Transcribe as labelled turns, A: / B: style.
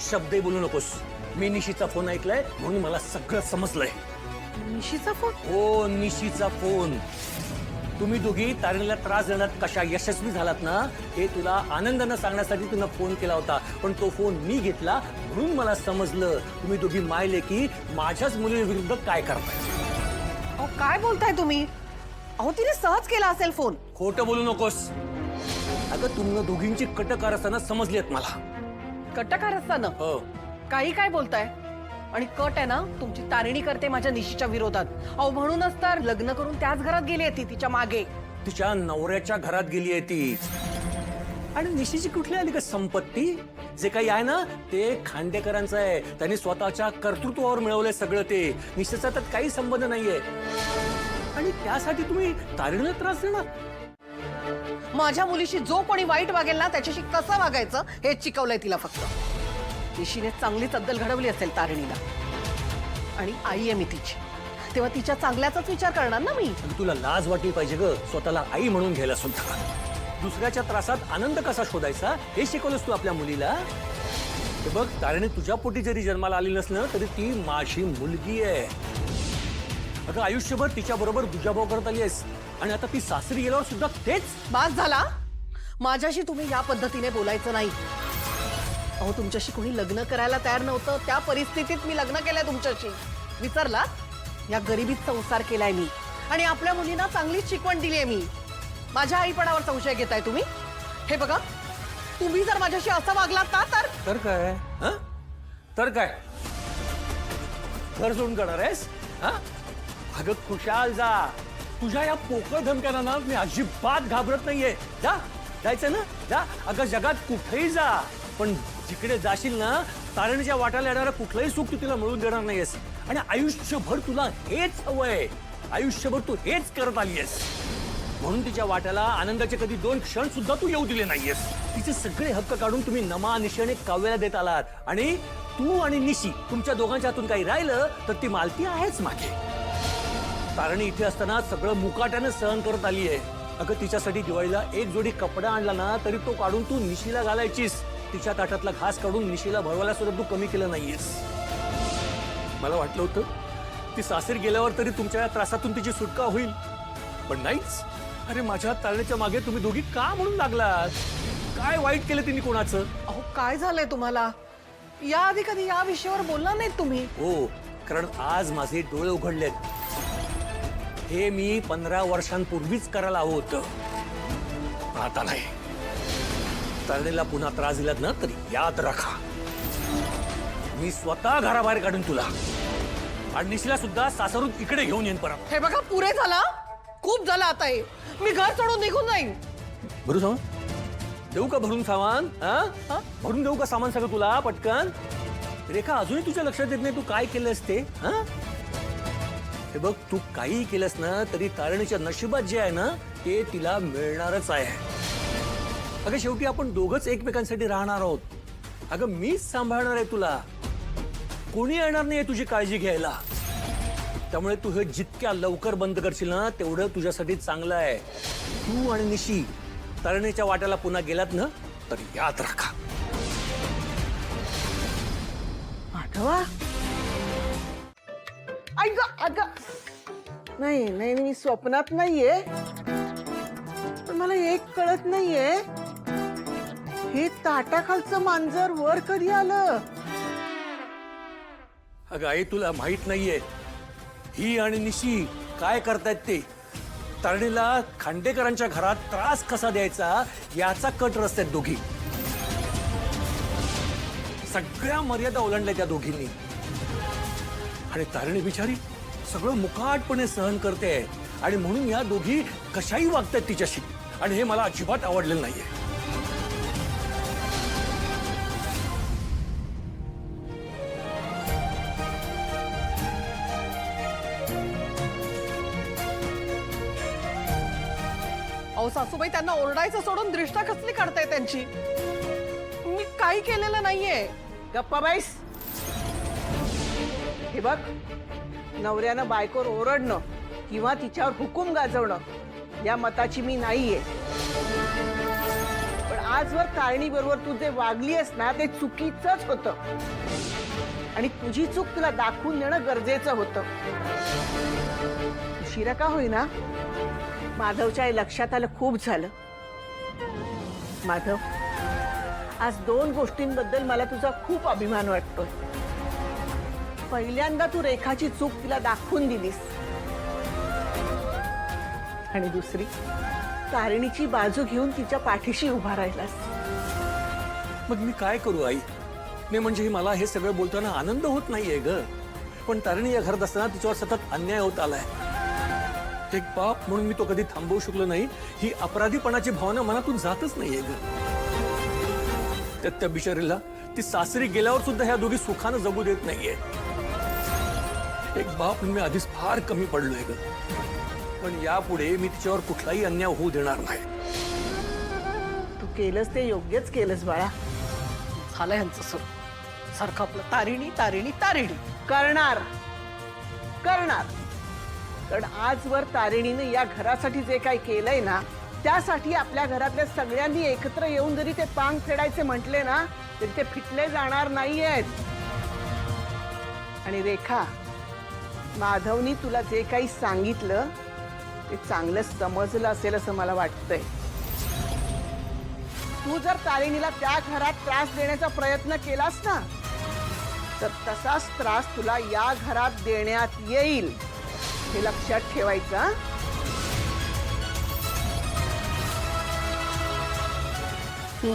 A: शब्दही बोलू नकोस. मी निशीचा फोन ऐकलाय म्हणून मला सगळं समजलंय.
B: निशीचा फोन?
A: हो, निशीचा फोन. तुम्ही दोघी तारणीला त्रास देण्यात कशा यशस्वी झालात ना हे तुला आनंदानं सांगण्यासाठी तुला फोन केला होता. पण तो फोन मी घेतला म्हणून मला समजलं तुम्ही दोघी मायले की माझ्याच मुलीविरुद्ध काय करताय.
B: अहो काय बोलताय तुम्ही? अहो तिने सहज केला असेल फोन.
A: खोटं बोलू नकोस. अगं तुम्ही दोघींची कट कारस्थानं समजलीत मला.
B: कटकार असताना
A: हो.
B: काही काय बोलताय? आणि कट आहे ना तुमची तारिणी करते माझ्या निशीच्या विरोधात. अहो म्हणूनच तर लग्न करून त्याच घरात गेली आहे ती तिच्या मागे.
A: तिच्या नवऱ्याच्या घरात गेली आहे ती. आणि निशीची कुठली आली का संपत्ती? जे काही आहे ना ते खांडेकरांचं आहे. त्यांनी स्वतःच्या कर्तृत्वावर मिळवलंय सगळं ते. निशीचा त्यात काही संबंध नाहीये. आणि त्यासाठी तुम्ही तारीणीला त्रास देणार?
B: माझ्या मुलीशी जो कोणी वाईट वागेल ना त्याच्याशी कसं वागायचं हे शिकवलंय तिला फक्त. निशीने चांगलीच अद्दल घडवली असेल तारिणीला. आणि आई आहे मी तिची, तेव्हा तिच्या चांगल्याचाच विचार करणार ना मी.
A: तुला लाज वाटली पाहिजे ग स्वतःला आई म्हणून घ्यायला सुद्धा. दुसऱ्याच्या त्रासात आनंद कसा शोधायचा हे शिकवलंस तू आपल्या मुलीला. ते बघ तारिणी तुझ्या पोटी जरी जन्माला आली नसलं तरी ती माझी मुलगी आहे. अगं आयुष्यभर तिच्या बरोबर दुजाभाव करत आली आहेस आणि आता ती सासरी गेल्यावर सुद्धा तेच.
B: बास झाला. माझ्याशी तुम्ही या पद्धतीने बोलायचं नाही. अहो तुमच्याशी कोणी लग्न करायला तयार नव्हतं त्या परिस्थितीत मी लग्न केलंय तुमच्याशी. विसरला? या गरिबीत संसार केलाय मी आणि आपल्या मुलींना चांगलीच शिकवण दिली आहे मी. माझ्या आईपणावर संशय घेताय तुम्ही? हे बघा तुम्ही जर माझ्याशी असं वागलात ना
A: तर काय तर काय घर सोडून करणार आहेस? अगं खुशाल जा. तुझ्या या पोकळ धमक्यांना ना मी अजिबात घाबरत नाहीये. जा जायचं ना जा. अगं जगात कुठेही जा पण जिकडे जाशील ना तारणीच्या वाट्याला येणारं कुठलंही सुख तू तिला मिळवून देणार नाहीयेस. आणि आयुष्यभर तुला हेच हवंय. आयुष्यभर तू हेच करत आलीयस. म्हणून तिच्या वाट्याला आनंदाचे कधी 2 क्षण सुद्धा तू येऊ दिले नाहीयेस. तिचे सगळे हक्क काढून तुम्ही नमा निशाने काव्याला देत आलात. आणि तू आणि निशी तुमच्या दोघांच्या हातून काही राहिलं तर ती मालती आहेच मागे. तारणी इथे असताना सगळं मुकाट्यानं सहन करत आली आहे. अगं तिच्यासाठी दिवाळीला एक जोडी कपडा आणला ना तरी तो काढून तू निशीला घालायचीस. तिच्या ताटातला घास काढून निशीला भरवायला सुद्धा तू कमी केलं नाहीयेस. मला वाटलं होतं ती सासरी गेल्यावर तरी तुमच्या त्रासातून तिची सुटका होईल पण नाहीच. अरे माझ्या तारणीच्या मागे तुम्ही दोघी का म्हणून लागलात? काय वाईट केलं तिने कोणाचं?
B: अहो काय झालंय तुम्हाला? याआधी कधी या विषयावर बोलला नाहीत तुम्ही.
A: हो कारण आज माझे डोळे उघडलेत. हे मी 15 वर्षांपूर्वीच करायला हवं होतं पण आता नाही. तारणीला पुन्हा त्रास दिलात ना तरी याद राखा मी स्वतः घराबाहेर काढून तुला आणि निशीला सुद्धा सासरून इकडे घेऊन येईन परत.
B: हे बघा पुरे झाला. खूप झालं आता हे. मी घर सोडून निघून जाईन.
A: भरू सामान देऊ का? भरून सामान भरून देऊ का सामान सगळं तुला पटकन? रेखा अजूनही तुझ्या लक्षात येत नाही तू काय केलंस ते? हे बघ तू काही केलंस ना तरी तारणीच्या नशिबात जे आहे ना ते तिला मिळणारच आहे. अगं शेवटी आपण दोघंच एकमेकांसाठी राहणार आहोत. अगं मीच सांभाळणार आहे तुला. कोणी येणार नाहीये तुझी काळजी घ्यायला. त्यामुळे तू हे जितक्या लवकर बंद करशील ना तेवढं तुझ्यासाठी चांगलं आहे. तू आणि निशी तारणीच्या वाट्याला पुन्हा गेलात ना तर याद राखा.
B: आठवा नाही नाही मी स्वप्नात नाहीये. पण मला एक कळत नाहीये हे ताटाखालचं मांजर वर कधी आलं?
A: अगं आई तुला माहित नाहीये ही आणि निशी काय करतायत ते. तारणीला खांडेकरांच्या घरात त्रास कसा द्यायचा याचा कट रस्त्यात दोघी. सगळ्या मर्यादा ओलांडल्या त्या दोघींनी. आणि तारणी बिचारी सगळं मुकाटपणे सहन करते आणि म्हणून या दोघी कशाही वागतायत तिच्याशी. आणि हे मला अजिबात आवडलेलं नाहीये.
B: अहो सासूबाई त्यांना ओरडायचं सोडून दृष्टा कसली काढताय त्यांची? मी काही केलेलं नाहीये.
C: गप्पा बाईस. हे बघ नवऱ्यानं बायकोवर ओरडणं किंवा तिच्यावर हुकूम गाजवणं या मताची मी नाहीये. पण आजवर तारिणी बरोबर तू जे वागली आहेस ना ते चुकीचंच होतं आणि तुझी चूक तुला दाखवून देणं गरजेचं होतं. उशिरा का होईना माधवच्या आई लक्षात आलं खूप झालं. माधव, आज 2 गोष्टींबद्दल मला तुझा खूप अभिमान वाटतोय. पहिल्यांदा तू रेखाची चूक तिला दाखवून दिलीस आणि दुसरी तारिणीची बाजू घेऊन तिच्या पाठीशी उभा राहिलास.
A: मग मी काय करू आई? नाही म्हणजे मला हे सगळं बोलताना आनंद होत नाहीये ग. पण तारिणी या घरात असताना तिच्यावर सतत अन्याय होत आलाय. एक बाप म्हणून मी तो कधी थांबवू शकलो नाही. ही अपराधीपणाची भावना मनातून जातच नाहीये ग. त्या बिचारीला ती सासरी गेल्यावर सुद्धा ह्या दोघी सुखानं जगू देत नाहीये. एक बाप म्हणून मी आधीच फार कमी पडलोय ग. पण यापुढे मी तिच्यावर कुठलाही अन्याय होऊ देणार नाही.
C: तू केलंस ते योग्यच केलंस बाळा.
B: झालं यांचं सुरू सारखं आपलं तारिणी तारिणी तारिणी.
C: करणार करणार कारण आजवर तारिणीने या घरासाठी जे काही केलंय ना त्यासाठी आपल्या घरातल्या सगळ्यांनी एकत्र येऊन जरी ते पांग फेडायचे म्हटले ना तरी ते फिटले जाणार नाहीयेत. आणि रेखा, माधवनी तुला जे काही सांगितलं ते चांगलं समजलं असेल असं मला वाटतंय. तू जर तारिणीला त्या घरात त्रास देण्याचा प्रयत्न केलास ना तर तसाच त्रास तुला या घरात देण्यात येईल हे लक्षात ठेवायचं. हं?